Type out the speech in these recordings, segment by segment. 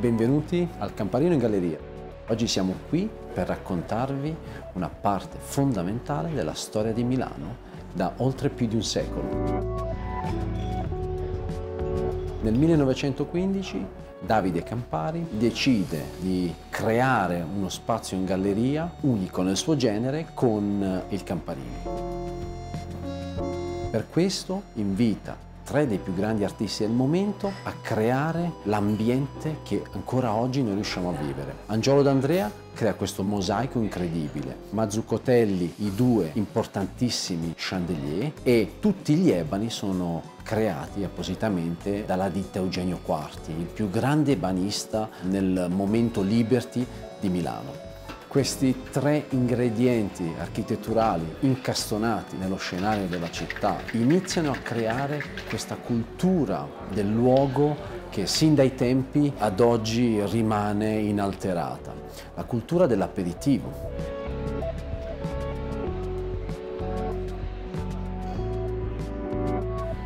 Benvenuti al Camparino in Galleria. Oggi siamo qui per raccontarvi una parte fondamentale della storia di Milano da oltre più di un secolo. Nel 1915 Davide Campari decide di creare uno spazio in galleria unico nel suo genere con il Camparino. Per questo invita tre dei più grandi artisti del momento a creare l'ambiente che ancora oggi noi riusciamo a vivere. Angiolo D'Andrea crea questo mosaico incredibile, Mazzuccotelli i due importantissimi chandelier e tutti gli ebani sono creati appositamente dalla ditta Eugenio Quarti, il più grande ebanista nel momento Liberty di Milano. Questi tre ingredienti architetturali incastonati nello scenario della città iniziano a creare questa cultura del luogo che sin dai tempi ad oggi rimane inalterata, la cultura dell'aperitivo.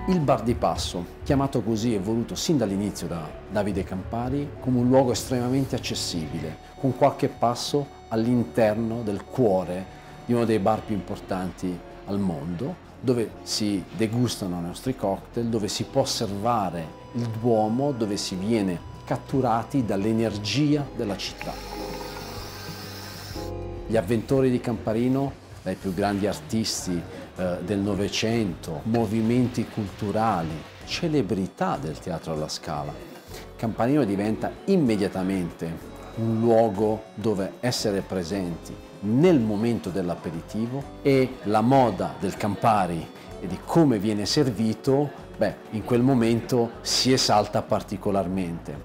Il Bar di Passo, chiamato così e voluto sin dall'inizio da Davide Campari come un luogo estremamente accessibile, con qualche passo all'interno del cuore di uno dei bar più importanti al mondo, dove si degustano i nostri cocktail, dove si può osservare il Duomo, dove si viene catturati dall'energia della città. Gli avventori di Camparino, dai più grandi artisti del Novecento, movimenti culturali, celebrità del teatro alla Scala. Camparino diventa immediatamente un luogo dove essere presenti nel momento dell'aperitivo e la moda del Campari e di come viene servito, in quel momento si esalta particolarmente.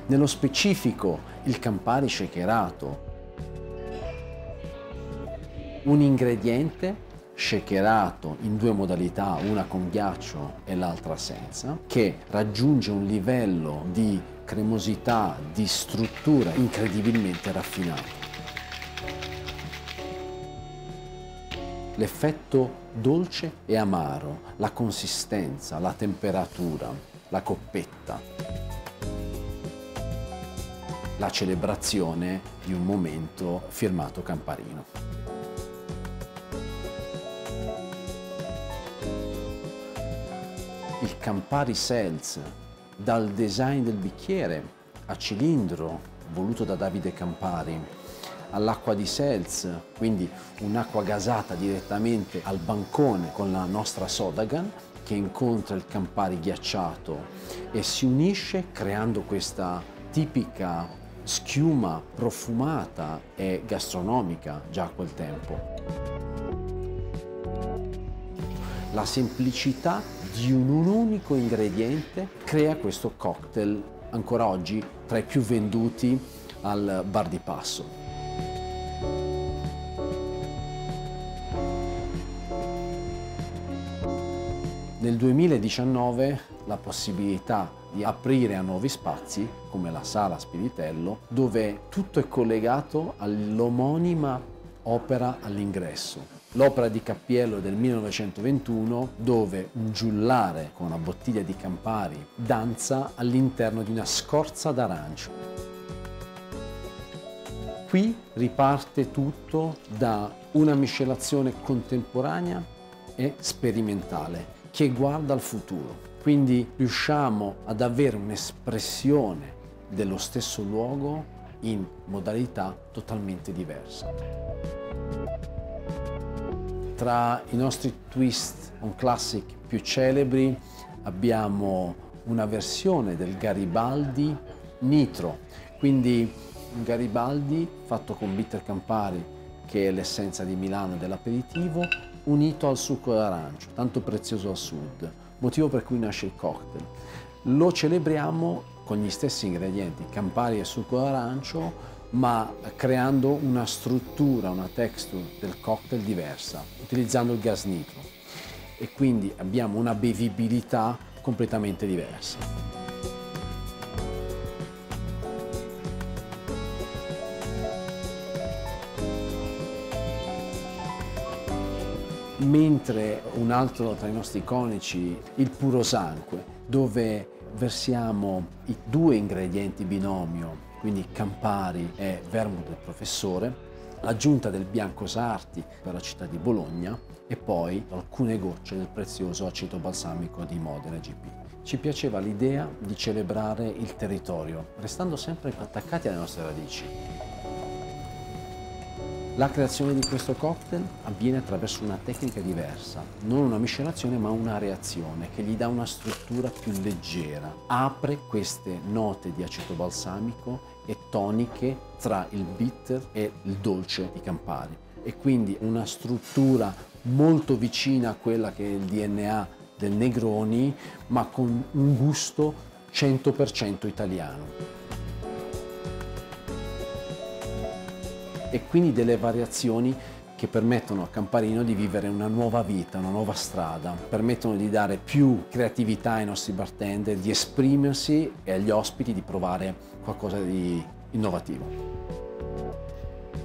Nello specifico il Campari shakerato, un ingrediente shakerato in due modalità, una con ghiaccio e l'altra senza, che raggiunge un livello di cremosità, di struttura incredibilmente raffinato. L'effetto dolce e amaro, la consistenza, la temperatura, la coppetta, la celebrazione di un momento firmato Camparino. Il Campari Seltz, dal design del bicchiere a cilindro voluto da Davide Campari, all'acqua di Seltz, quindi un'acqua gasata direttamente al bancone con la nostra Sodagan che incontra il Campari ghiacciato e si unisce creando questa tipica schiuma profumata e gastronomica già a quel tempo. La semplicità di un unico ingrediente crea questo cocktail ancora oggi tra i più venduti al Bar di Passo. Nel 2019 la possibilità di aprire a nuovi spazi come la Sala Spiritello, dove tutto è collegato all'omonima opera all'ingresso. L'opera di Cappiello del 1921, dove un giullare con una bottiglia di Campari danza all'interno di una scorza d'arancio. Qui riparte tutto da una miscelazione contemporanea e sperimentale che guarda al futuro. Quindi riusciamo ad avere un'espressione dello stesso luogo in modalità totalmente diverse. Tra i nostri twist on classic più celebri abbiamo una versione del Garibaldi Nitro, quindi un Garibaldi fatto con bitter Campari, che è l'essenza di Milano dell'aperitivo, unito al succo d'arancio, tanto prezioso al sud, motivo per cui nasce il cocktail. Lo celebriamo con gli stessi ingredienti, Campari e succo d'arancio, ma creando una struttura, una texture del cocktail diversa, utilizzando il gas nitro. E quindi abbiamo una bevibilità completamente diversa. Mentre un altro tra i nostri iconici, il Purosangue, dove versiamo i due ingredienti binomio, quindi Campari e vermouth del professore, l'aggiunta del bianco Sarti per la città di Bologna e poi alcune gocce del prezioso aceto balsamico di Modena GP. Ci piaceva l'idea di celebrare il territorio, restando sempre attaccati alle nostre radici. La creazione di questo cocktail avviene attraverso una tecnica diversa, non una miscelazione ma una reazione che gli dà una struttura più leggera, apre queste note di aceto balsamico e toniche tra il bitter e il dolce di Campari e quindi una struttura molto vicina a quella che è il DNA del Negroni ma con un gusto 100% italiano. E quindi delle variazioni che permettono a Camparino di vivere una nuova vita, una nuova strada, permettono di dare più creatività ai nostri bartender, di esprimersi e agli ospiti di provare qualcosa di innovativo.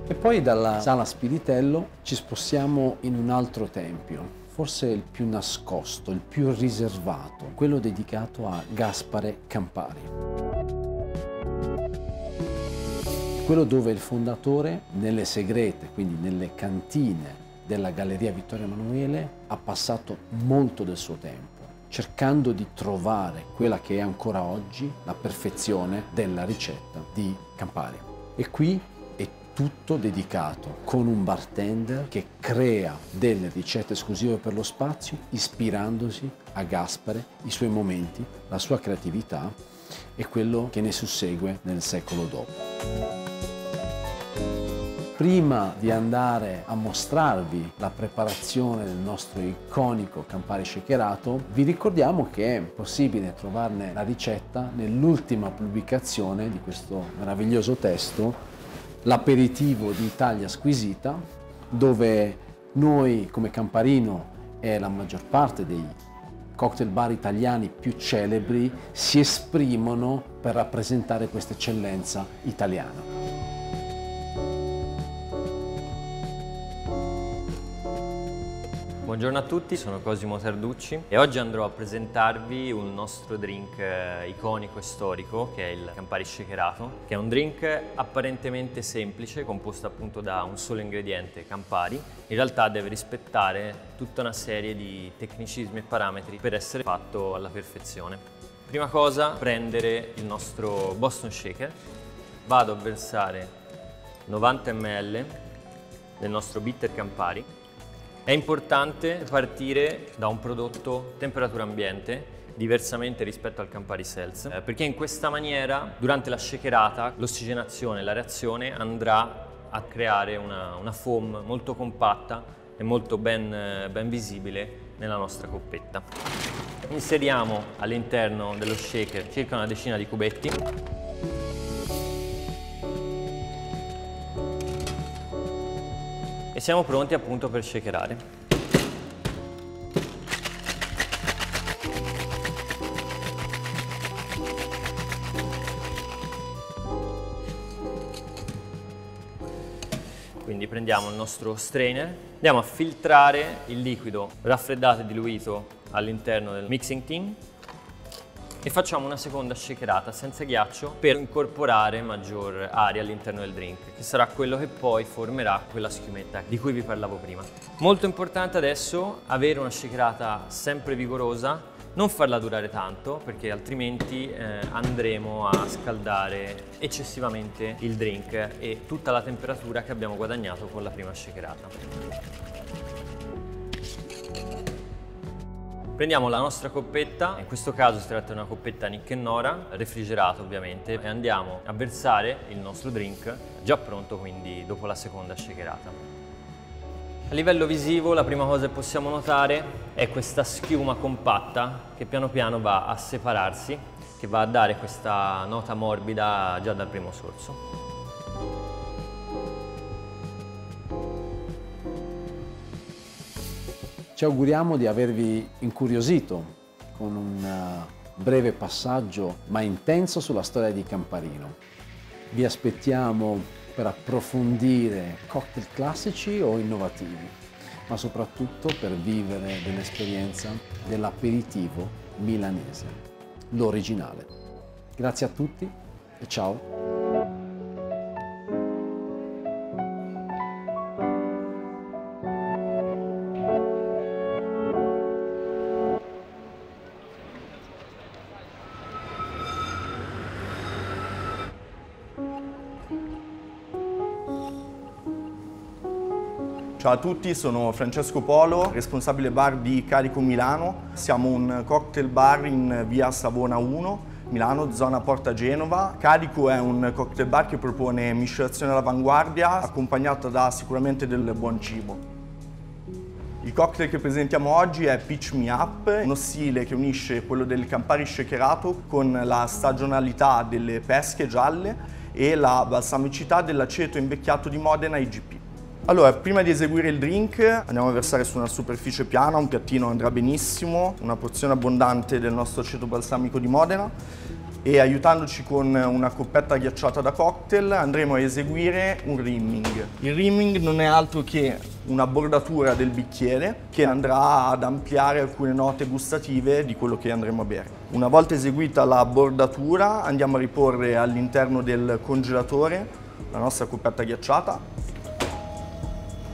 E poi dalla Sala Spiritello ci spostiamo in un altro tempio, forse il più nascosto, il più riservato, quello dedicato a Gaspare Campari. Quello dove il fondatore, nelle segrete, quindi nelle cantine della Galleria Vittorio Emanuele, ha passato molto del suo tempo, cercando di trovare quella che è ancora oggi la perfezione della ricetta di Campari. E qui è tutto dedicato con un bartender che crea delle ricette esclusive per lo spazio, ispirandosi a Gaspare, i suoi momenti, la sua creatività e quello che ne sussegue nel secolo dopo. Prima di andare a mostrarvi la preparazione del nostro iconico Campari shakerato, vi ricordiamo che è possibile trovarne la ricetta nell'ultima pubblicazione di questo meraviglioso testo, L'aperitivo di Italia Squisita, dove noi come Camparino e la maggior parte dei cocktail bar italiani più celebri si esprimono per rappresentare questa eccellenza italiana. Buongiorno a tutti, sono Cosimo Tarducci e oggi andrò a presentarvi un nostro drink iconico e storico che è il Campari shakerato, che è un drink apparentemente semplice, composto appunto da un solo ingrediente, Campari. In realtà deve rispettare tutta una serie di tecnicismi e parametri per essere fatto alla perfezione. Prima cosa, prendere il nostro Boston Shaker, vado a versare 90 ml del nostro bitter Campari. È importante partire da un prodotto temperatura ambiente, diversamente rispetto al Campari Seltz, perché in questa maniera, durante la shakerata, l'ossigenazione, la reazione andrà a creare una foam molto compatta e molto ben visibile nella nostra coppetta. Inseriamo all'interno dello shaker circa una decina di cubetti. E siamo pronti appunto per shakerare. Quindi prendiamo il nostro strainer, andiamo a filtrare il liquido raffreddato e diluito all'interno del mixing tin e facciamo una seconda shakerata senza ghiaccio per incorporare maggior aria all'interno del drink, che sarà quello che poi formerà quella schiumetta di cui vi parlavo prima. Molto importante adesso avere una shakerata sempre vigorosa, non farla durare tanto perché altrimenti andremo a scaldare eccessivamente il drink e tutta la temperatura che abbiamo guadagnato con la prima shakerata. Prendiamo la nostra coppetta, in questo caso si tratta di una coppetta Nick & Nora, refrigerata ovviamente, e andiamo a versare il nostro drink già pronto, quindi dopo la seconda shakerata. A livello visivo la prima cosa che possiamo notare è questa schiuma compatta che piano piano va a separarsi, che va a dare questa nota morbida già dal primo sorso. Ci auguriamo di avervi incuriosito con un breve passaggio ma intenso sulla storia di Camparino. Vi aspettiamo per approfondire cocktail classici o innovativi, ma soprattutto per vivere dell'esperienza dell'aperitivo milanese. l'originale. Grazie a tutti e ciao. Ciao a tutti, sono Francesco Polo, responsabile bar di Carico Milano. Siamo un cocktail bar in via Savona 1, Milano, zona Porta Genova. Carico è un cocktail bar che propone miscelazione all'avanguardia, accompagnata da sicuramente del buon cibo. Il cocktail che presentiamo oggi è Pitch Me Up, uno stile che unisce quello del Campari shakerato con la stagionalità delle pesche gialle e la balsamicità dell'aceto invecchiato di Modena IGP. Allora, prima di eseguire il drink andiamo a versare su una superficie piana, un piattino andrà benissimo, una porzione abbondante del nostro aceto balsamico di Modena e aiutandoci con una coppetta ghiacciata da cocktail andremo a eseguire un rimming. Il rimming non è altro che una bordatura del bicchiere che andrà ad ampliare alcune note gustative di quello che andremo a bere. Una volta eseguita la bordatura andiamo a riporre all'interno del congelatore la nostra coppetta ghiacciata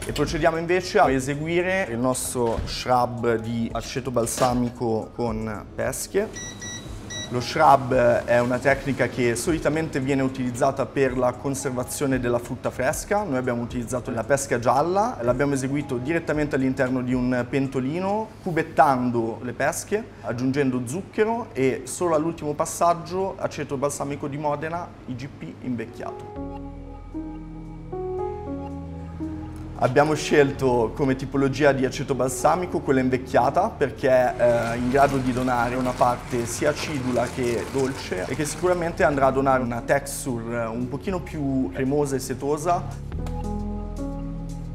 e procediamo invece a eseguire il nostro shrub di aceto balsamico con pesche. Lo shrub è una tecnica che solitamente viene utilizzata per la conservazione della frutta fresca. Noi abbiamo utilizzato la pesca gialla, l'abbiamo eseguito direttamente all'interno di un pentolino, cubettando le pesche, aggiungendo zucchero e solo all'ultimo passaggio aceto balsamico di Modena IGP invecchiato. Abbiamo scelto come tipologia di aceto balsamico quella invecchiata perché è in grado di donare una parte sia acidula che dolce e che sicuramente andrà a donare una texture un pochino più cremosa e setosa.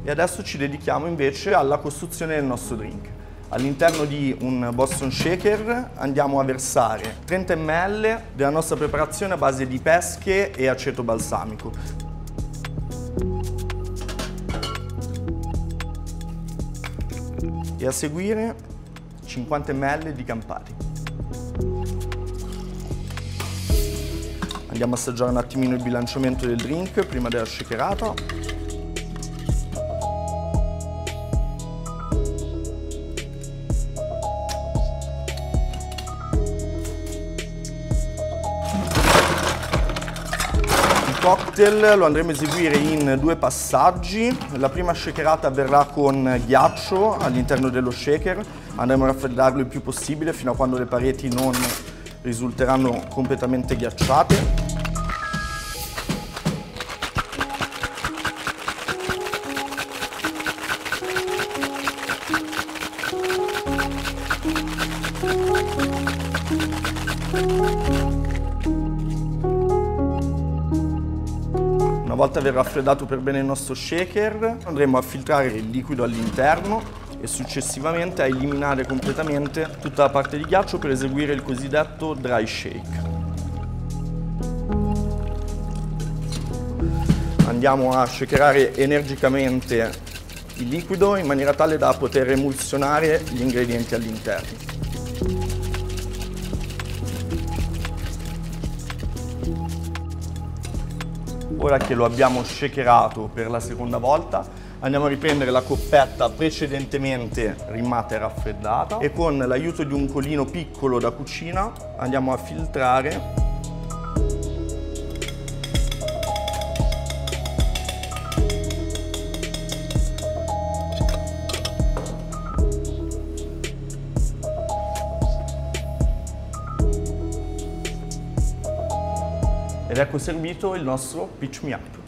E adesso ci dedichiamo invece alla costruzione del nostro drink. All'interno di un Boston Shaker andiamo a versare 30 ml della nostra preparazione a base di pesche e aceto balsamico. E a seguire 50 ml di Campari. Andiamo a assaggiare un attimino il bilanciamento del drink prima della shakerata. Il cocktail lo andremo a eseguire in 2 passaggi. La prima shakerata avverrà con ghiaccio all'interno dello shaker. Andremo a raffreddarlo il più possibile fino a quando le pareti non risulteranno completamente ghiacciate. Una volta aver raffreddato per bene il nostro shaker, andremo a filtrare il liquido all'interno e successivamente a eliminare completamente tutta la parte di ghiaccio per eseguire il cosiddetto dry shake. Andiamo a shakerare energicamente il liquido in maniera tale da poter emulsionare gli ingredienti all'interno. Ora che lo abbiamo shakerato per la seconda volta, andiamo a riprendere la coppetta precedentemente rimmata e raffreddata e con l'aiuto di un colino piccolo da cucina andiamo a filtrare . Ed ecco servito il nostro Pitch Me Up.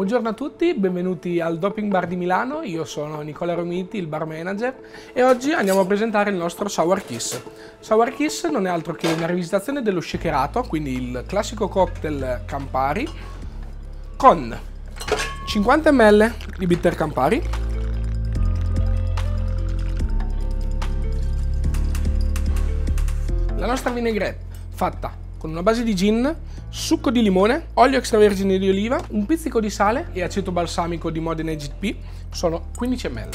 Buongiorno a tutti, benvenuti al Doping Bar di Milano. Io sono Nicola Romiti, il bar manager, e oggi andiamo a presentare il nostro Sour Kiss. Sour Kiss non è altro che una rivisitazione dello shakerato, quindi il classico cocktail Campari, con 50 ml di bitter Campari, la nostra vinaigrette fatta con una base di gin, succo di limone, olio extravergine di oliva, un pizzico di sale e aceto balsamico di Modena EGP, sono 15 ml.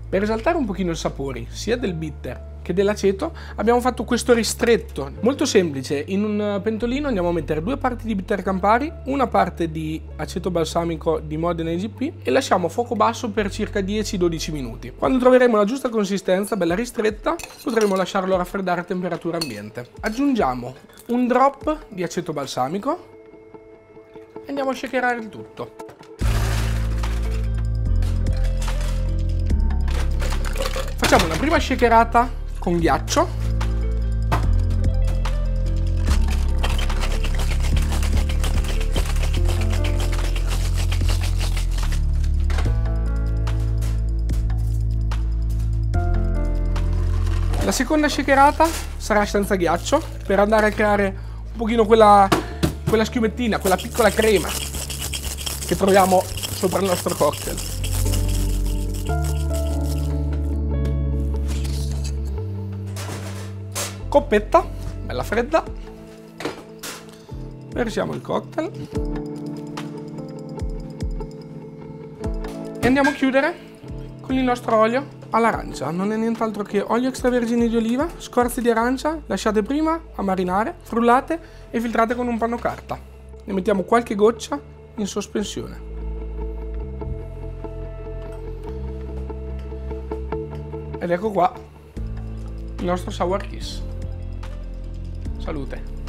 Per esaltare un pochino i sapori sia del bitter che dell'aceto abbiamo fatto questo ristretto molto semplice. In un pentolino andiamo a mettere 2 parti di bitter Campari, una parte di aceto balsamico di Modena EGP e lasciamo a fuoco basso per circa 10-12 minuti. Quando troveremo la giusta consistenza, bella ristretta, potremo lasciarlo raffreddare a temperatura ambiente. Aggiungiamo un drop di aceto balsamico e andiamo a shakerare il tutto. Facciamo una prima shakerata con ghiaccio. La seconda shakerata sarà senza ghiaccio per andare a creare un pochino quella schiumettina, quella piccola crema che troviamo sopra il nostro cocktail. Coppetta, bella fredda, versiamo il cocktail e andiamo a chiudere con il nostro olio all'arancia. Non è nient'altro che olio extravergine di oliva, scorze di arancia, lasciate prima a marinare, frullate e filtrate con un panno carta. Ne mettiamo qualche goccia in sospensione. Ed ecco qua il nostro Sour Kiss. Salute!